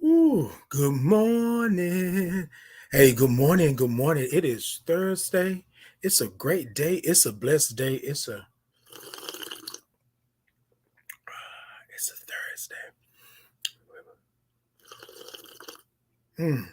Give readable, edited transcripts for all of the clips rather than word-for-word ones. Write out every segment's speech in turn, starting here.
Ooh, good morning. Hey, good morning. Good morning. It is Thursday. It's a great day. It's a blessed day. It's a Thursday. Mm.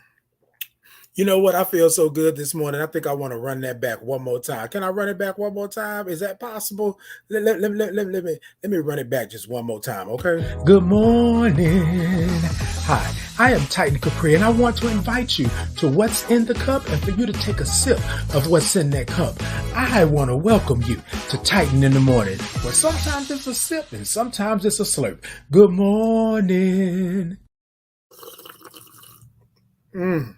You know what? I feel so good this morning. I think I want to run that back one more time. Can I run it back one more time? Is that possible? Let me run it back just one more time, okay? Good morning. Hi, I am Titan Capri, and I want to invite you to What's in the Cup and for you to take a sip of what's in that cup. I want to welcome you to Titan in the Morning, where sometimes it's a sip and sometimes it's a slurp. Good morning. Mm.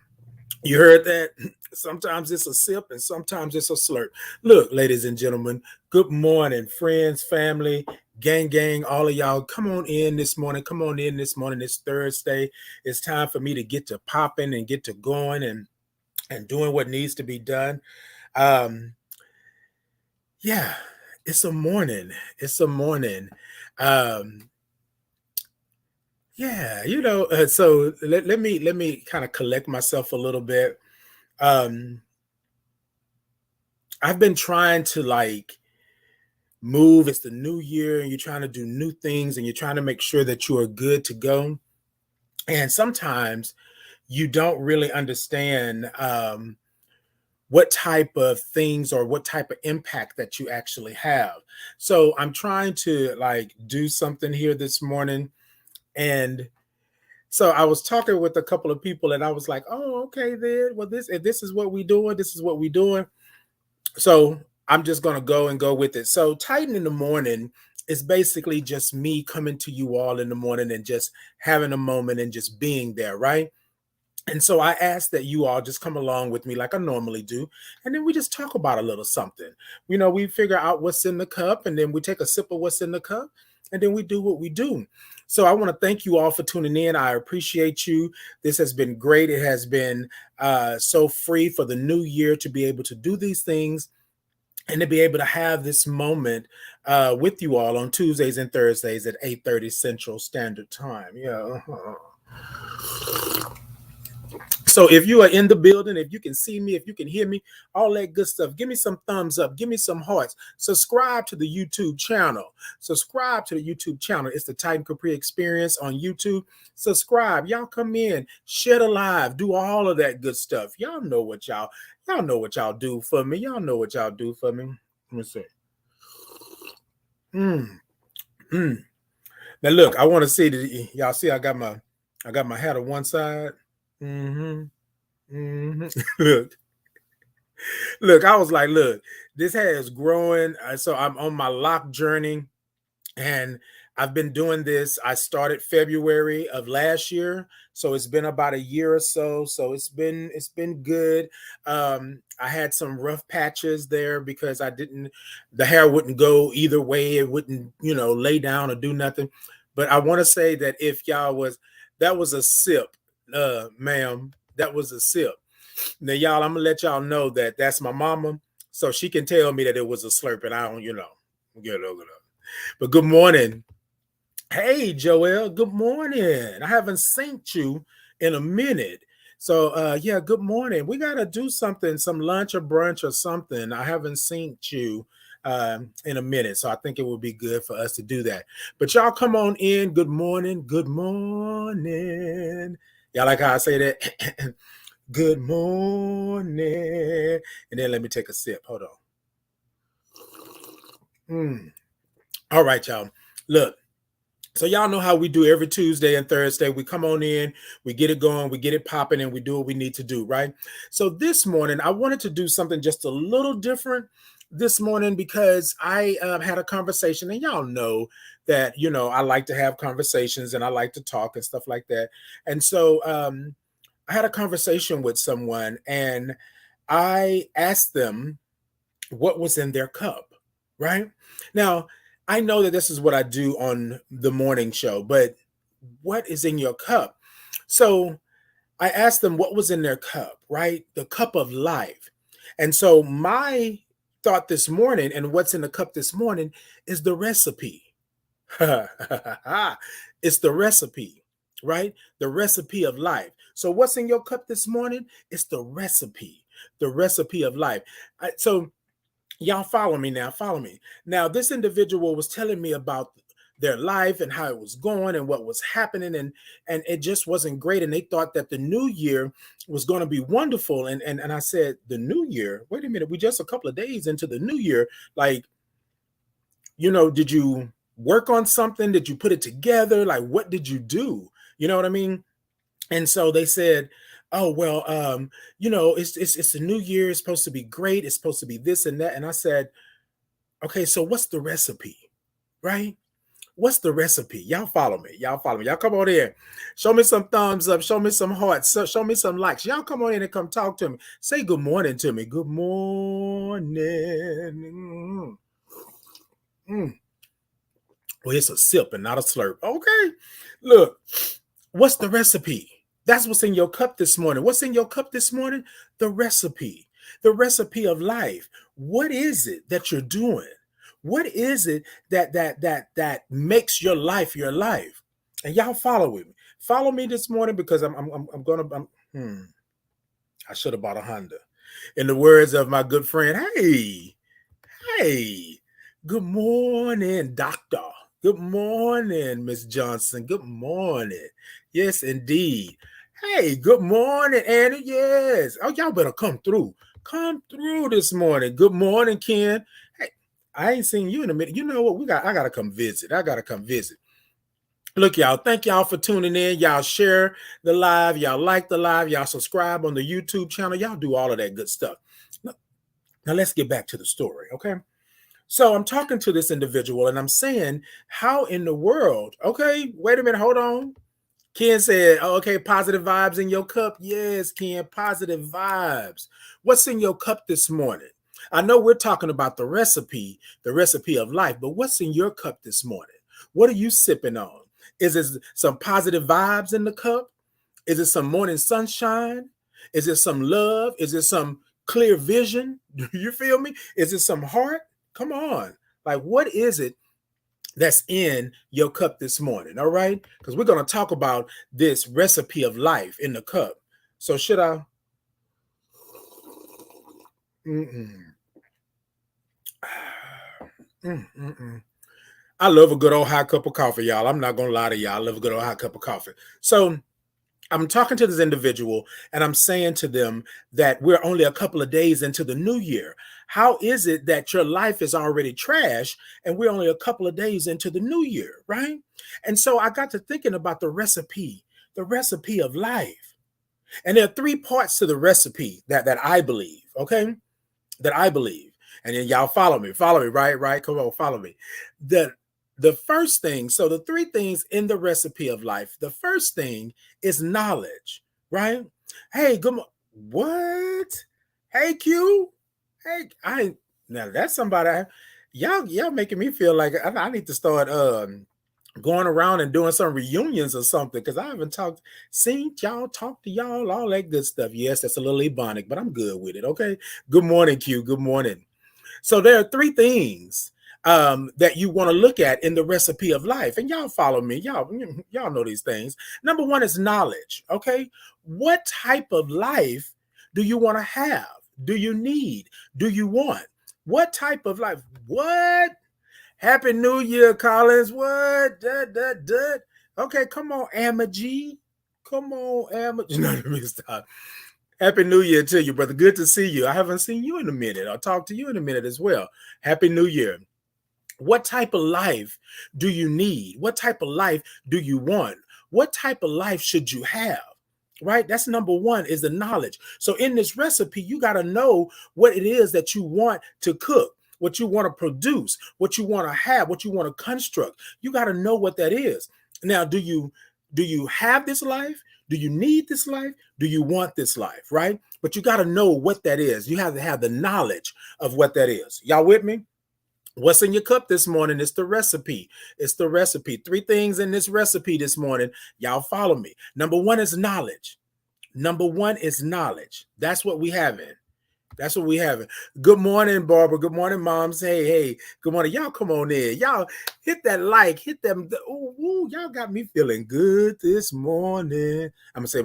You heard that? Sometimes it's a sip and sometimes it's a slurp. Look, ladies and gentlemen, good morning, friends, family, gang, all of y'all. Come on in this morning. Come on in this morning. It's Thursday. It's time for me to get to popping and get to going and doing what needs to be done. Um, yeah, it's a morning. It's a morning. Um, yeah, so let me kind of collect myself a little bit. Um, I've been trying to move. It's the new year and you're trying to do new things and you're trying to make sure that you are good to go. And sometimes you don't really understand what type of things or what type of impact that you actually have. So I'm trying to do something here this morning. And so I was talking with a couple of people and I was like, oh, okay, then. Well, this is what we doing. This is what we doing. So I'm just going to go with it. So Titan in the Morning is basically just me coming to you all in the morning and just having a moment and just being there, right? And so I ask that you all just come along with me like I normally do. And then we just talk about a little something. We figure out what's in the cup and then we take a sip of what's in the cup and then we do what we do. So I want to thank you all for tuning in. I appreciate you. This has been great. It has been so free for the new year to be able to do these things and to be able to have this moment with you all on Tuesdays and Thursdays at 8:30 Central Standard Time. Yeah. So if you are in the building, if you can see me, if you can hear me, all that good stuff, give me some thumbs up, give me some hearts. Subscribe to the YouTube channel. Subscribe to the YouTube channel. It's the Titan Capri Experience on YouTube. Subscribe. Y'all come in, share the live, do all of that good stuff. Y'all know what y'all do for me. Y'all know what y'all do for me. Let me see. Mm, mm. Now look, I want to see that y'all see I got my hat on one side. Mm-hmm. Mm-hmm. Look. Look, I was like, look, this hair is growing. So I'm on my lock journey and I've been doing this. I started February of last year. So it's been about a year or so. So it's been good. I had some rough patches there because the hair wouldn't go either way. It wouldn't, lay down or do nothing. But I want to say that that was a sip, ma'am. That was a sip. Now, y'all, I'm gonna let y'all know that that's my mama, so she can tell me that it was a slurp, and I don't, get over it. But good morning, hey Joel. Good morning. I haven't seen you in a minute, so yeah, good morning. We gotta do something, some lunch or brunch or something. I haven't seen you in a minute, so I think it would be good for us to do that. But y'all, come on in. Good morning. Good morning. Y'all like how I say that? Good morning. And then let me take a sip. Hold on. All right, y'all. Look, so y'all know how we do every Tuesday and Thursday. We come on in, we get it going, we get it popping, and we do what we need to do, right? So this morning, I wanted to do something just a little different this morning because I had a conversation, and y'all know that, I like to have conversations and I like to talk and stuff like that. And so I had a conversation with someone and I asked them what was in their cup, right? Now, I know that this is what I do on the morning show, but what is in your cup? So I asked them what was in their cup, right? The cup of life. And so my thought this morning and what's in the cup this morning is the recipe. It's the recipe. right? The recipe of life. So what's in your cup this morning? It's the recipe of life. So y'all follow me now. Follow me. Now, this individual was telling me about their life and how it was going and what was happening, and it just wasn't great. And they thought that the new year was going to be wonderful. And I said, the new year? Wait a minute, we just a couple of days into the new year. Like, did you work on something? Did you put it together? Like, what did you do? You know what I mean? And so they said, oh, well, it's a new year. It's supposed to be great. It's supposed to be this and that. And I said, okay, so what's the recipe, right? What's the recipe? Y'all follow me. Y'all follow me. Y'all come on in. Show me some thumbs up. Show me some hearts. Show me some likes. Y'all come on in and come talk to me. Say good morning to me. Good morning. Well, it's a sip and not a slurp. Okay. Look, what's the recipe? That's what's in your cup this morning. What's in your cup this morning? The recipe of life. What is it that you're doing? What is it that makes your life your life? And y'all follow with me. Follow me this morning because I should have bought a Honda. In the words of my good friend, hey, good morning, doctor. Good morning, Miss Johnson. Good morning. Yes, indeed. Hey, good morning, Annie. Yes. Oh, y'all better come through. Come through this morning. Good morning, Ken. Hey, I ain't seen you in a minute. You know what? I gotta come visit. Look, y'all, thank y'all for tuning in. Y'all share the live. Y'all like the live. Y'all subscribe on the YouTube channel. Y'all do all of that good stuff. Now let's get back to the story, okay? So I'm talking to this individual and I'm saying, how in the world? Okay, wait a minute, hold on. Ken said, oh, okay, positive vibes in your cup. Yes, Ken, positive vibes. What's in your cup this morning? I know we're talking about the recipe of life, but what's in your cup this morning? What are you sipping on? Is it some positive vibes in the cup? Is it some morning sunshine? Is it some love? Is it some clear vision? Do you feel me? Is it some heart? Come on. Like, what is it that's in your cup this morning? All right. Because we're going to talk about this recipe of life in the cup. So should I? I love a good old hot cup of coffee, y'all. I'm not going to lie to y'all. I love a good old hot cup of coffee. So I'm talking to this individual and I'm saying to them that we're only a couple of days into the new year. How is it that your life is already trash and we're only a couple of days into the new year, right? And so I got to thinking about the recipe of life. And there are three parts to the recipe that I believe, okay? That I believe. And then y'all follow me, right? Come on, follow me. The first thing, so the three things in the recipe of life, the first thing is knowledge, right? Hey, good morning. What? Hey, Q. Hey, now that's somebody. Y'all making me feel like I need to start going around and doing some reunions or something because I haven't seen y'all, talk to y'all, all that good stuff. Yes, that's a little ebonic, but I'm good with it. Okay. Good morning, Q. Good morning. So there are three things that you want to look at in the recipe of life. And y'all follow me. Y'all know these things. Number one is knowledge. Okay. What type of life do you want to have? Do you need? Do you want? What type of life? What? Happy New Year, Collins. What? Okay, come on, Amma G. Come on, Amma. You know what I mean? Stop. Happy New Year to you, brother. Good to see you. I haven't seen you in a minute. I'll talk to you in a minute as well. Happy New Year. What type of life do you need? What type of life do you want? What type of life should you have? Right? That's number one, is the knowledge. So in this recipe, you got to know what it is that you want to cook, what you want to produce, what you want to have, what you want to construct. You got to know what that is. Now, do you have this life? Do you need this life? Do you want this life? Right? But you got to know what that is. You have to have the knowledge of what that is. Y'all with me? What's in your cup this morning? It's the recipe. It's the recipe. Three things in this recipe this morning. Y'all follow me. Number one is knowledge. Number one is knowledge. That's what we have in. That's what we having. Good morning, Barbara. Good morning, moms. Hey, hey. Good morning. Y'all come on in. Y'all hit that like, hit them. Ooh, ooh, y'all got me feeling good this morning. I'm going to say,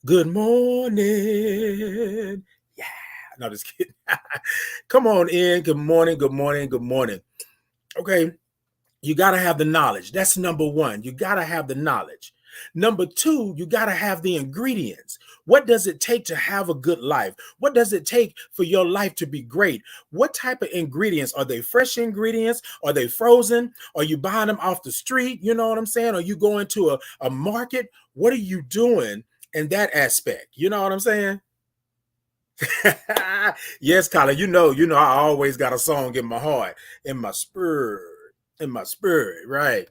good morning. Yeah. No, just kidding. Come on in. Good morning. Good morning. Good morning. Okay. You got to have the knowledge. That's number one. You got to have the knowledge. Number two, you got to have the ingredients. What does it take to have a good life? What does it take for your life to be great? What type of ingredients? Are they fresh ingredients? Are they frozen? Are you buying them off the street? You know what I'm saying? Are you going to a market? What are you doing in that aspect? You know what I'm saying? Yes, Colin, I always got a song in my heart, in my spirit, right?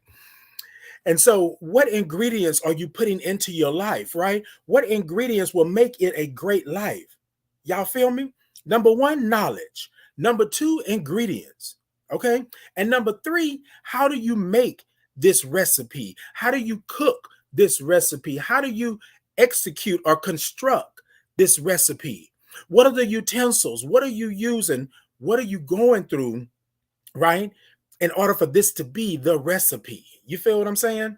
And so, what ingredients are you putting into your life, right? What ingredients will make it a great life? Y'all feel me? Number one, knowledge. Number two, ingredients. Okay. And number three, how do you make this recipe? How do you cook this recipe? How do you execute or construct this recipe? What are the utensils? What are you using? What are you going through, right? In order for this to be the recipe. You feel what I'm saying?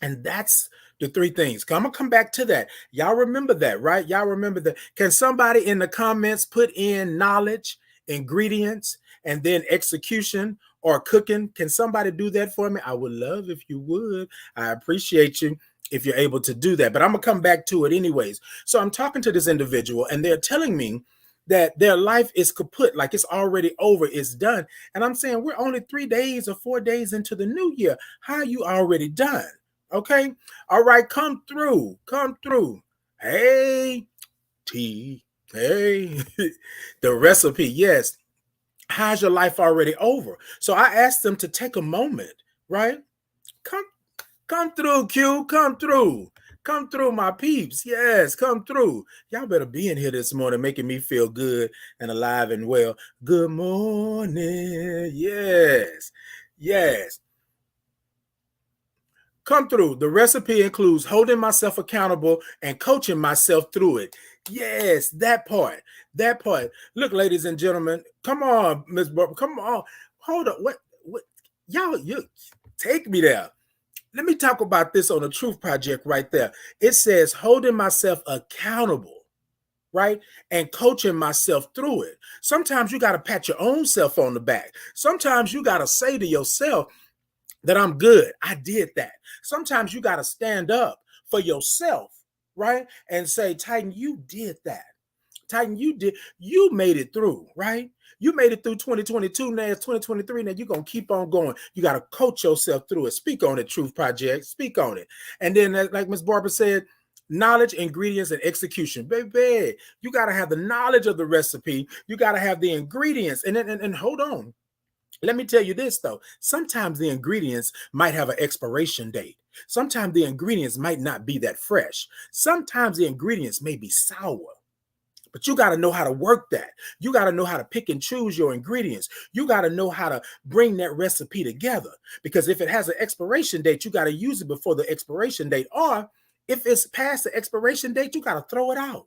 And that's the three things. I'm going to come back to that. Y'all remember that, right? Y'all remember that. Can somebody in the comments put in knowledge, ingredients, and then execution or cooking? Can somebody do that for me? I would love if you would. I appreciate you if you're able to do that. But I'm going to come back to it anyways. So I'm talking to this individual and they're telling me that their life is kaput, like it's already over, it's done. And I'm saying, we're only 3 days or 4 days into the new year. How are you already done? Okay. All right. Come through. Come through. Hey, T. Hey, the recipe. Yes. How's your life already over? So I asked them to take a moment, right? Come through, Q. Come through. Come through, my peeps. Yes, come through. Y'all better be in here this morning, making me feel good and alive and well. Good morning. Yes. Yes. Come through. The recipe includes holding myself accountable and coaching myself through it. Yes, that part. That part. Look, ladies and gentlemen, come on, Miss Barbara. Come on. Hold up. What y'all, you take me there. Let me talk about this on the Truth Project right there. It says holding myself accountable, right? And coaching myself through it. Sometimes you got to pat your own self on the back. Sometimes you got to say to yourself that I'm good. I did that. Sometimes you got to stand up for yourself, right? And say, Titan, you did that. Titan, you made it through, right? You made it through 2022. Now it's 2023. Now you're going to keep on going. You got to coach yourself through it. Speak on it, Truth Project. Speak on it. And then, like Ms. Barbara said, knowledge, ingredients, and execution. Baby, you got to have the knowledge of the recipe. You got to have the ingredients. And hold on. Let me tell you this, though. Sometimes the ingredients might have an expiration date. Sometimes the ingredients might not be that fresh. Sometimes the ingredients may be sour. But you got to know how to work that. You got to know how to pick and choose your ingredients. You got to know how to bring that recipe together. Because if it has an expiration date, you got to use it before the expiration date. Or if it's past the expiration date, you got to throw it out.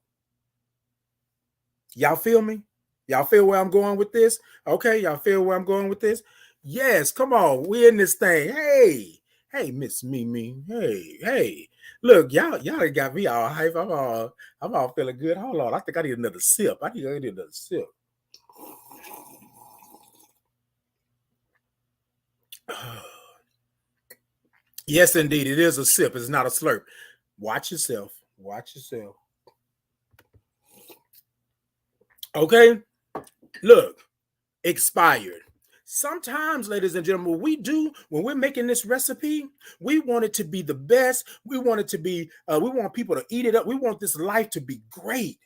Y'all feel me? Y'all feel where I'm going with this? Okay, y'all feel where I'm going with this? Yes, come on. We in this thing. Hey, Miss Mimi. Hey. Look, y'all got me all hype. I'm all feeling good. Hold on. I think I need another sip. I need another sip. Yes, indeed. It is a sip. It's not a slurp. Watch yourself. Watch yourself. Okay. Look, expired. Sometimes, ladies and gentlemen, when we're making this recipe, we want it to be the best. We want it to be, we want people to eat it up. We want this life to be great,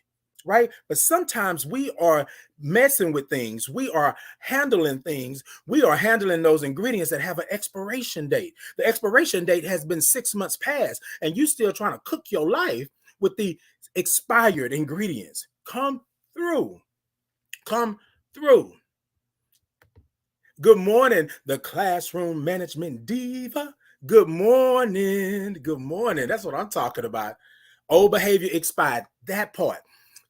right? But sometimes we are messing with things. We are handling things. We are handling those ingredients that have an expiration date. The expiration date has been 6 months past, and you still trying to cook your life with the expired ingredients. Come through. Come through. Good morning, the classroom management diva. Good morning. Good morning. That's what I'm talking about. Old behavior expired. That part.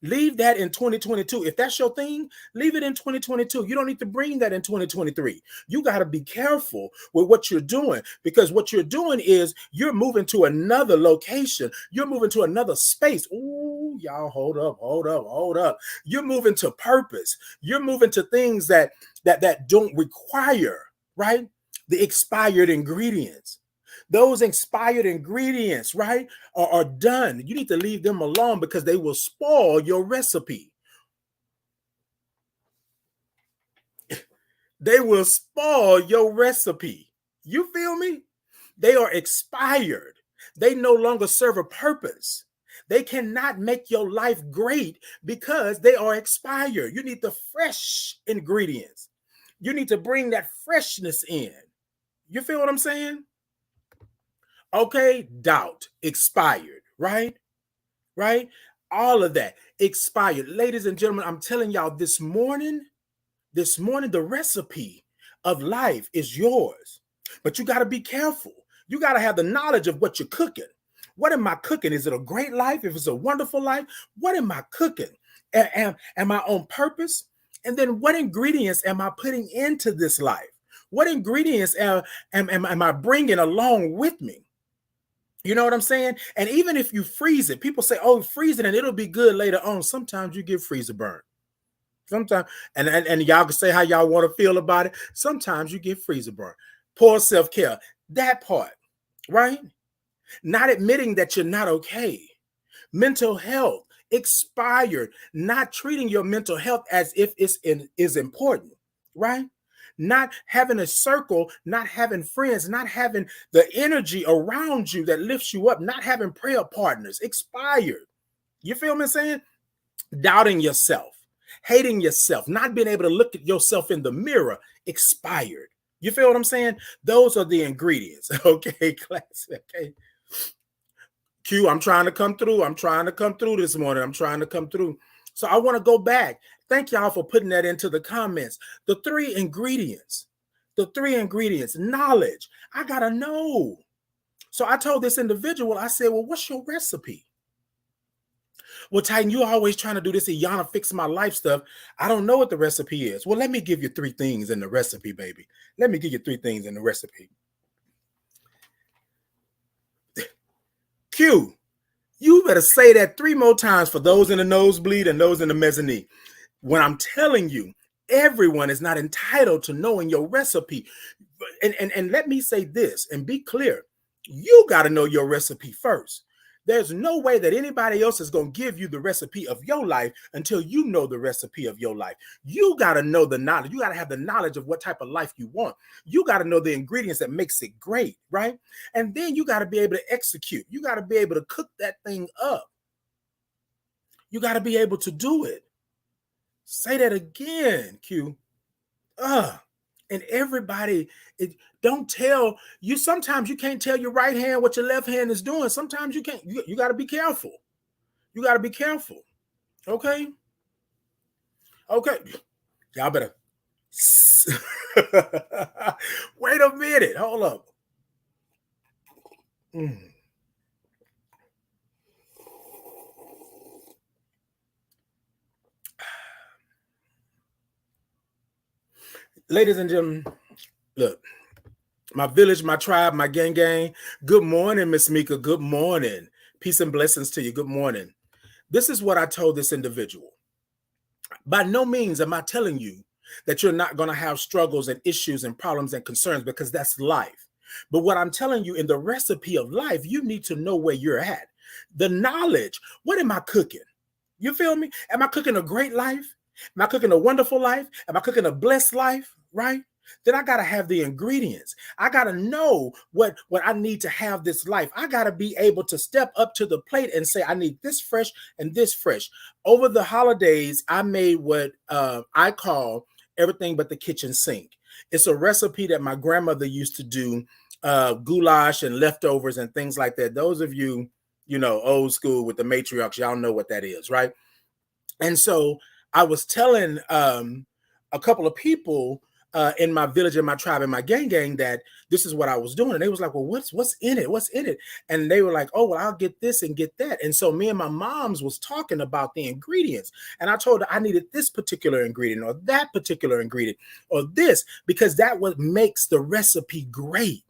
Leave that in 2022. If that's your thing, leave it in 2022. You don't need to bring that in 2023. You got to be careful with what you're doing, because what you're doing is you're moving to another location. You're moving to another space. Ooh, y'all, hold up, hold up, hold up. You're moving to purpose. You're moving to things that don't require, right, the expired ingredients. Those expired ingredients, right, are done. You need to leave them alone because they will spoil your recipe. They will spoil your recipe. You feel me? They are expired. They no longer serve a purpose. They cannot make your life great because they are expired. You need the fresh ingredients. You need to bring that freshness in. You feel what I'm saying? Okay, doubt, expired, right? Right? All of that expired. Ladies and gentlemen, I'm telling y'all this morning, the recipe of life is yours. But you got to be careful. You got to have the knowledge of what you're cooking. What am I cooking? Is it a great life? If it's a wonderful life, what am I cooking? Am I on purpose? And then what ingredients am I putting into this life? What ingredients am I bringing along with me? You know what I'm saying? And even if you freeze it, people say, oh, freeze it and it'll be good later on. Sometimes you get freezer burn. Sometimes, and y'all can say how y'all want to feel about it. Sometimes you get freezer burn. Poor self-care. That part, right? Not admitting that you're not okay. Mental health, expired. Not treating your mental health as if is important, right? Not having a circle, not having friends, not having the energy around you that lifts you up, not having prayer partners, expired. You feel me saying? Doubting yourself, hating yourself, not being able to look at yourself in the mirror, expired. You feel what I'm saying? Those are the ingredients. Okay, class. Okay. Q, I'm trying to come through. I'm trying to come through this morning. I'm trying to come through. So I want to go back. Thank y'all for putting that into the comments. The three ingredients, knowledge. I got to know. So I told this individual, I said, well, what's your recipe? Well, Titan, you always trying to do this Iyanla fix my life stuff. I don't know what the recipe is. Well, let me give you three things in the recipe, baby. Let me give you three things in the recipe. Q, you better say that 3 more times for those in the nosebleed and those in the mezzanine. When I'm telling you, everyone is not entitled to knowing your recipe. And let me say this and be clear. You got to know your recipe first. There's no way that anybody else is going to give you the recipe of your life until you know the recipe of your life. You got to know the knowledge. You got to have the knowledge of what type of life you want. You got to know the ingredients that makes it great, right? And then you got to be able to execute. You got to be able to cook that thing up. You got to be able to do it. Say that again, Q. And everybody, don't tell you. Sometimes you can't tell your right hand what your left hand is doing. Sometimes you can't. You got to be careful. You got to be careful. Okay. Okay. Y'all better. Wait a minute. Hold up. Ladies and gentlemen, look. My village, my tribe, my gang. Good morning, Miss Mika. Good morning. Peace and blessings to you. Good morning. This is what I told this individual. By no means am I telling you that you're not going to have struggles and issues and problems and concerns, because that's life. But what I'm telling you, in the recipe of life, you need to know where you're at. The knowledge. What am I cooking? You feel me? Am I cooking a great life? Am I cooking a wonderful life? Am I cooking a blessed life? Right? Then I got to have the ingredients. I got to know what I need to have this life. I got to be able to step up to the plate and say, I need this fresh and this fresh. Over the holidays, I made what I call everything but the kitchen sink. It's a recipe that my grandmother used to do, goulash and leftovers and things like that. Those of you, old school with the matriarchs, y'all know what that is, right? And so I was telling a couple of people in my village, in my tribe, in my gang, that this is what I was doing. And they was like, well, what's in it? What's in it? And they were like, oh, well, I'll get this and get that. And so me and my moms was talking about the ingredients. And I told her I needed this particular ingredient or that particular ingredient or this, because that what makes the recipe great.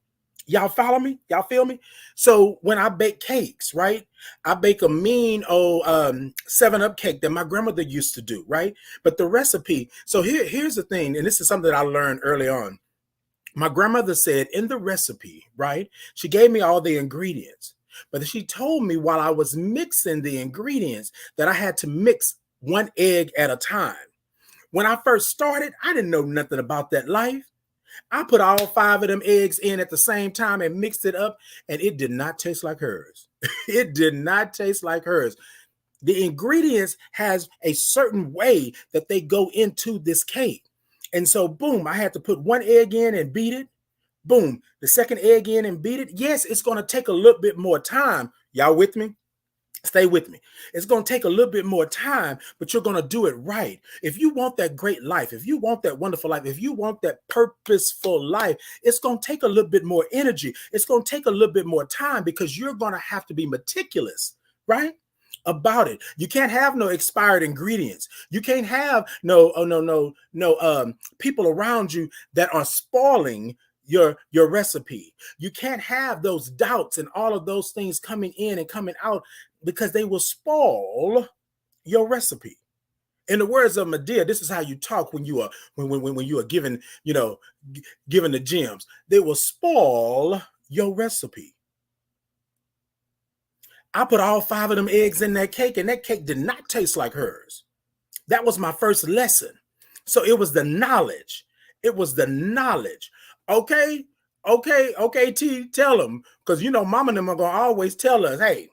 Y'all follow me? Y'all feel me? So when I bake cakes, right? I bake a mean old 7-Up cake that my grandmother used to do, right? But the recipe, so here's the thing, and this is something that I learned early on. My grandmother said in the recipe, right? She gave me all the ingredients, but she told me while I was mixing the ingredients that I had to mix 1 egg at a time. When I first started, I didn't know nothing about that life. I put all 5 of them eggs in at the same time and mixed it up, and it did not taste like hers. It did not taste like hers. The ingredients has a certain way that they go into this cake. And so, boom, I had to put 1 egg in and beat it. Boom, the second egg in and beat it. Yes, it's going to take a little bit more time. Y'all with me? Stay with me. It's going to take a little bit more time, but you're going to do it right. If you want that great life, if you want that wonderful life, if you want that purposeful life, it's going to take a little bit more energy. It's going to take a little bit more time because you're going to have to be meticulous, right? About it. You can't have no expired ingredients. You can't have no people around you that are spoiling your recipe. You can't have those doubts and all of those things coming in and coming out because they will spoil your recipe. In the words of Medea, this is how you talk when you are when you are given, given the gems. They will spoil your recipe. I put all 5 of them eggs in that cake, and that cake did not taste like hers. That was my first lesson. So it was the knowledge. It was the knowledge. Okay, T, tell them. Because, mama and them are going to always tell us, hey,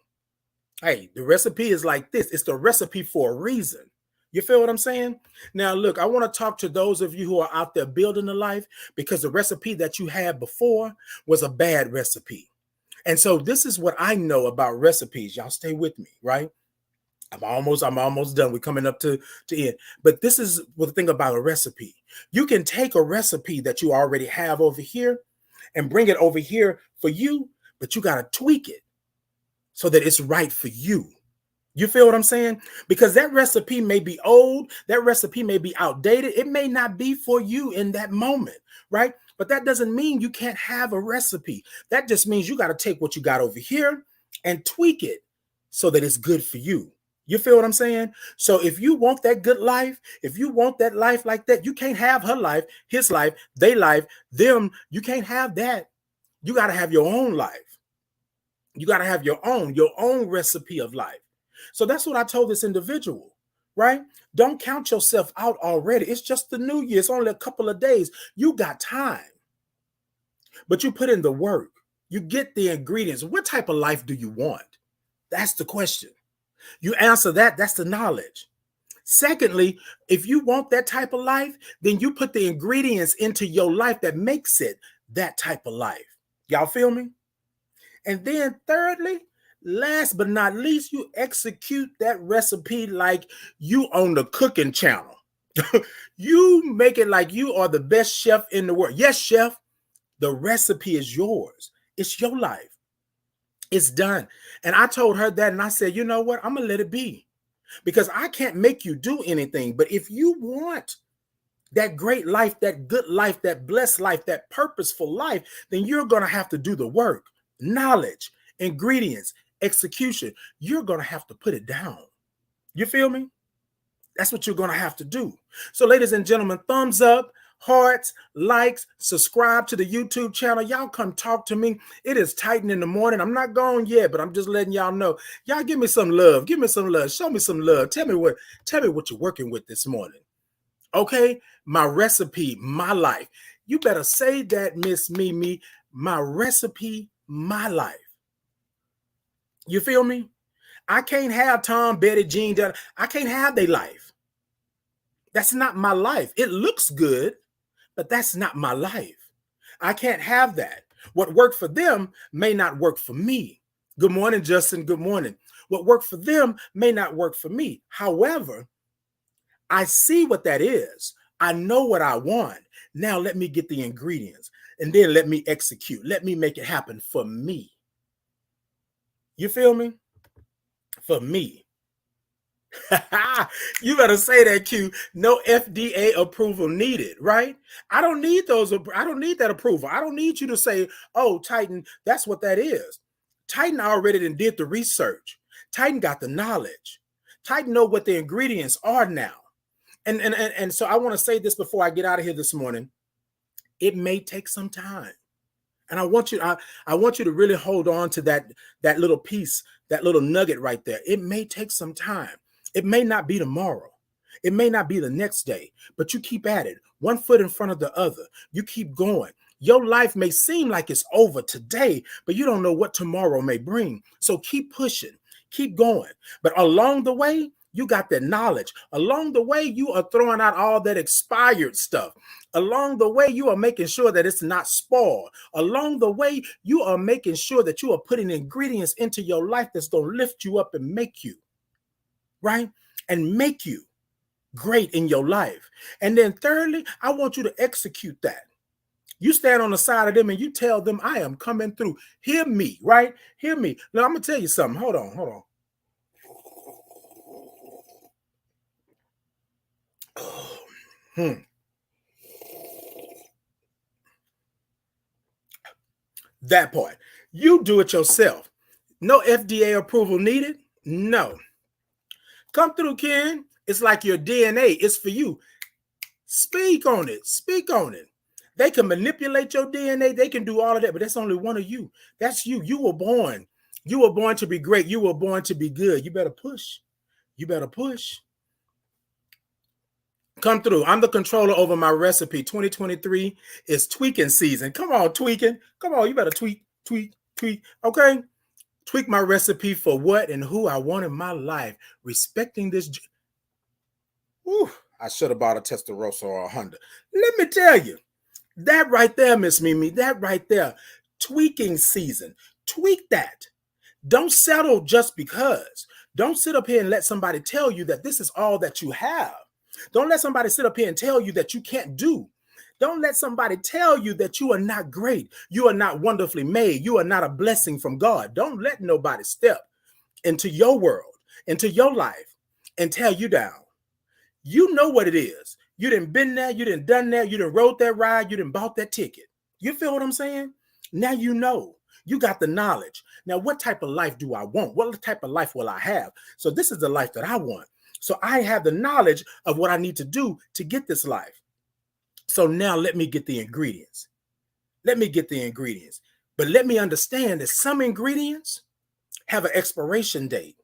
the recipe is like this. It's the recipe for a reason. You feel what I'm saying? Now, look, I want to talk to those of you who are out there building a life because the recipe that you had before was a bad recipe. And so this is what I know about recipes. Y'all stay with me, right? I'm almost done. We're coming up to end. But this is the thing about a recipe. You can take a recipe that you already have over here and bring it over here for you, but you got to tweak it so that it's right for you. You feel what I'm saying? Because that recipe may be old, that recipe may be outdated. It may not be for you in that moment, right? But that doesn't mean you can't have a recipe. That just means you got to take what you got over here and tweak it so that it's good for you. You feel what I'm saying? So if you want that good life, if you want that life like that, you can't have her life, his life, they life, them. You can't have that. You got to have your own life. You got to have your own recipe of life. So that's what I told this individual, right? Don't count yourself out already. It's just the new year. It's only a couple of days. You got time, but you put in the work. You get the ingredients. What type of life do you want? That's the question. You answer that. That's the knowledge. Secondly, if you want that type of life, then you put the ingredients into your life that makes it that type of life. Y'all feel me? And then thirdly, last but not least, you execute that recipe like you on the cooking channel. You make it like you are the best chef in the world. Yes, chef, the recipe is yours. It's your life. It's done. And I told her that, and I said, you know what? I'm going to let it be because I can't make you do anything. But if you want that great life, that good life, that blessed life, that purposeful life, then you're going to have to do the work, knowledge, ingredients, execution. You're going to have to put it down. You feel me? That's what you're going to have to do. So ladies and gentlemen, thumbs up, hearts, likes, subscribe to the YouTube channel. Y'all come talk to me. It is Titan in the morning. I'm not gone yet, but I'm just letting y'all know. Y'all give me some love. Give me some love. Show me some love. Tell me what you're working with this morning. Okay? My recipe, my life. You better say that, Miss Mimi. My recipe, my life. You feel me? I can't have Tom, Betty, Jean, I can't have their life. That's not my life. It looks good, but that's not my life. I can't have that. What worked for them may not work for me. Good morning, Justin. Good morning. What worked for them may not work for me. However, I see what that is. I know what I want. Now let me get the ingredients and then let me execute. Let me make it happen for me. You feel me? For me. You better say that, Q. No FDA approval needed, right? I don't need those. I don't need that approval. I don't need you to say, "Oh, Titan, that's what that is." Titan already did the research. Titan got the knowledge. Titan know what the ingredients are now. And so I want to say this before I get out of here this morning. It may take some time. And I want you to really hold on to that little piece, that little nugget right there. It may take some time. It may not be tomorrow. It may not be the next day, but you keep at it, one foot in front of the other. You keep going. Your life may seem like it's over today, but you don't know what tomorrow may bring. So keep pushing, keep going. But along the way, you got that knowledge. Along the way, you are throwing out all that expired stuff. Along the way, you are making sure that it's not spoiled. Along the way, you are making sure that you are putting ingredients into your life that's going to lift you up and make you, right? And make you great in your life. And then thirdly, I want you to execute that. You stand on the side of them and you tell them, I am coming through. Hear me, right? Hear me. Now, I'm going to tell you something. Hold on. That part. You do it yourself. No FDA approval needed. No. Come through, Ken. It's like your DNA. It's for you. Speak on it. Speak on it. They can manipulate your DNA. They can do all of that, but that's only one of you. That's you. You were born. You were born to be great. You were born to be good. You better push. You better push. Come through. I'm the controller over my recipe. 2023 is tweaking season. Come on, tweaking. Come on. You better tweak. Okay. Tweak my recipe for what and who I want in my life. Respecting this. Whew, I should have bought a Testarossa or a Honda. Let me tell you, that right there, Miss Mimi, that right there, tweaking season. Tweak that. Don't settle just because. Don't sit up here and let somebody tell you that this is all that you have. Don't let somebody sit up here and tell you that you can't do. Don't let somebody tell you that you are not great. You are not wonderfully made. You are not a blessing from God. Don't let nobody step into your world, into your life, and tear you down. You know what it is. You done been there. You done done that. You done rode that ride. You done bought that ticket. You feel what I'm saying? Now you know. You got the knowledge. Now, what type of life do I want? What type of life will I have? So this is the life that I want. So I have the knowledge of what I need to do to get this life. So now let me get the ingredients. Let me get the ingredients. But let me understand that some ingredients have an expiration date.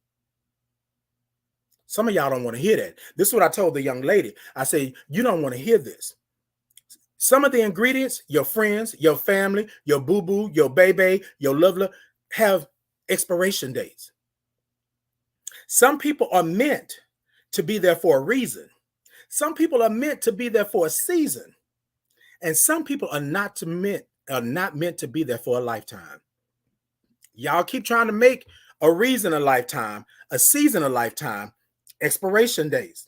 Some of y'all don't want to hear that. This is what I told the young lady. I say, you don't want to hear this. Some of the ingredients, your friends, your family, your boo-boo, your baby, your lovely, have expiration dates. Some people are meant to be there for a reason. Some people are meant to be there for a season. And some people are not meant to be there for a lifetime. Y'all keep trying to make a reason a lifetime, a season a lifetime, expiration dates.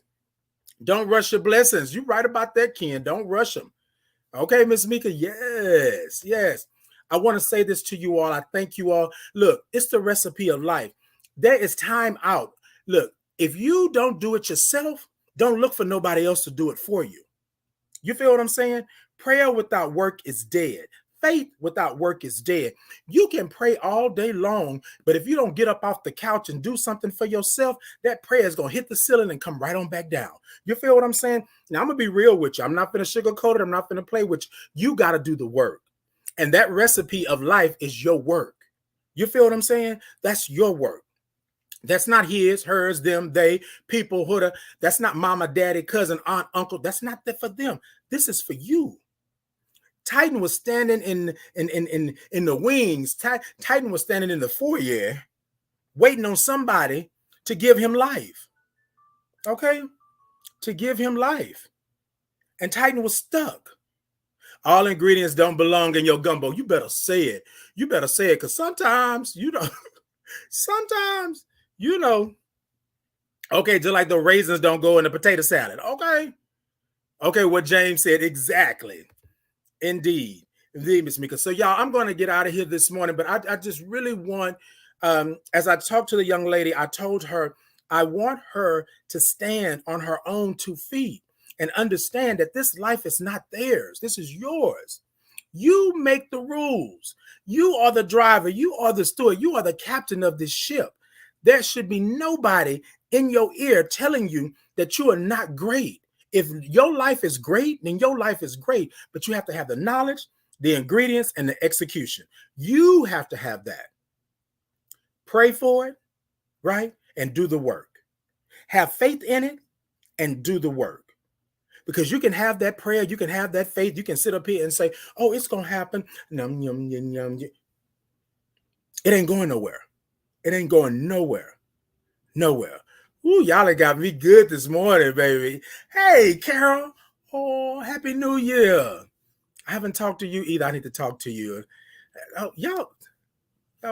Don't rush your blessings. You're right about that, Ken. Don't rush them. Okay, Miss Mika. Yes. I want to say this to you all. I thank you all. Look, it's the recipe of life. There is time out. Look, if you don't do it yourself, don't look for nobody else to do it for you. You feel what I'm saying? Prayer without work is dead. Faith without work is dead. You can pray all day long, but if you don't get up off the couch and do something for yourself, that prayer is going to hit the ceiling and come right on back down. You feel what I'm saying? Now, I'm going to be real with you. I'm not going to sugarcoat it. I'm not going to play with you. You got to do the work. And that recipe of life is your work. You feel what I'm saying? That's your work. That's not his, hers, them, they, people, Huda. That's not mama, daddy, cousin, aunt, uncle. That's not that for them. This is for you. Titan was standing in the wings. Titan was standing in the foyer, waiting on somebody to give him life. Okay? To give him life. And Titan was stuck. All ingredients don't belong in your gumbo. You better say it. You better say it, because sometimes, okay, just like the raisins don't go in the potato salad. Okay. Okay, what James said, exactly. Indeed. Indeed, Miss Mika. So, y'all, I'm going to get out of here this morning, but I just really want, as I talked to the young lady, I told her I want her to stand on her own 2 feet and understand that this life is not theirs. This is yours. You make the rules. You are the driver. You are the steward. You are the captain of this ship. There should be nobody in your ear telling you that you are not great. If your life is great, then your life is great, but you have to have the knowledge, the ingredients, and the execution. You have to have that. Pray for it, right? And do the work. Have faith in it and do the work. Because you can have that prayer, you can have that faith, you can sit up here and say, oh, it's going to happen. Num, yum, yum, yum. It ain't going nowhere. It ain't going nowhere. Nowhere. Ooh, y'all have got me good this morning, baby. Hey, Carol. Oh, Happy New Year. I haven't talked to you either. I need to talk to you. Oh, y'all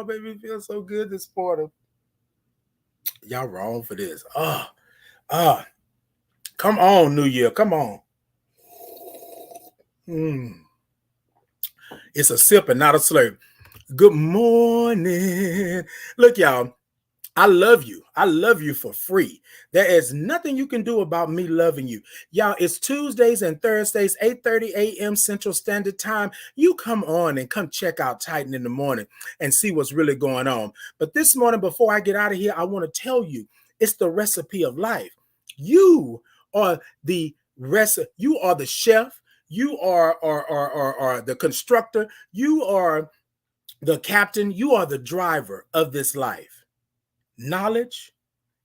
made me feel so good this morning. Y'all wrong for this. Come on, New Year. Come on. It's a sip and not a slurp. Good morning. Look, y'all. I love you. I love you for free. There is nothing you can do about me loving you. Y'all, it's Tuesdays and Thursdays, 8:30 a.m. Central Standard Time. You come on and come check out Titan in the morning and see what's really going on. But this morning, before I get out of here, I want to tell you, it's the recipe of life. You are the you are the chef. You are the constructor. You are the captain. You are the driver of this life. Knowledge,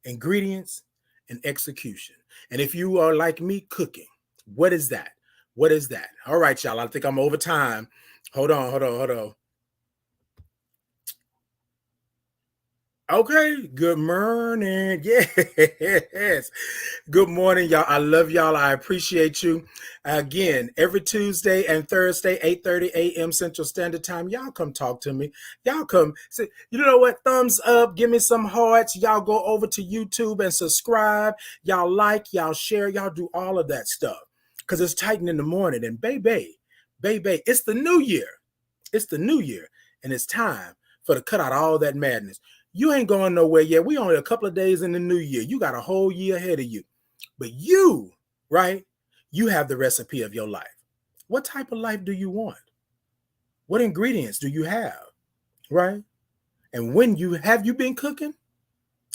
ingredients, and execution. And if you are like me, cooking, what is that? What is that? All right, y'all. I think I'm over time. Hold on. Okay. Good morning. Yes. Good morning, y'all. I love y'all. I appreciate you. Again, every Tuesday and Thursday, 8:30 a.m. Central Standard Time. Y'all come talk to me. Y'all come. Say, you know what? Thumbs up. Give me some hearts. Y'all go over to YouTube and subscribe. Y'all like, y'all share, y'all do all of that stuff. Because it's Titan in the morning. And baby, it's the new year. It's the new year. And it's time for to cut out all that madness. You ain't going nowhere yet. We only a couple of days in the new year. You got a whole year ahead of you. But you, right? You have the recipe of your life. What type of life do you want? What ingredients do you have? Right? And when you been cooking?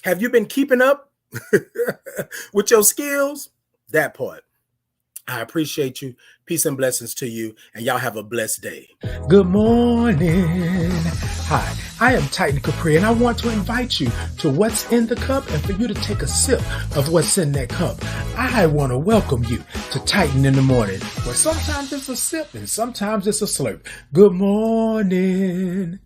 Have you been keeping up with your skills? That part. I appreciate you. Peace and blessings to you. And y'all have a blessed day. Good morning. Hi, I am Titan Capri, and I want to invite you to what's in the cup and for you to take a sip of what's in that cup. I want to welcome you to Titan in the morning, where sometimes it's a sip and sometimes it's a slurp. Good morning.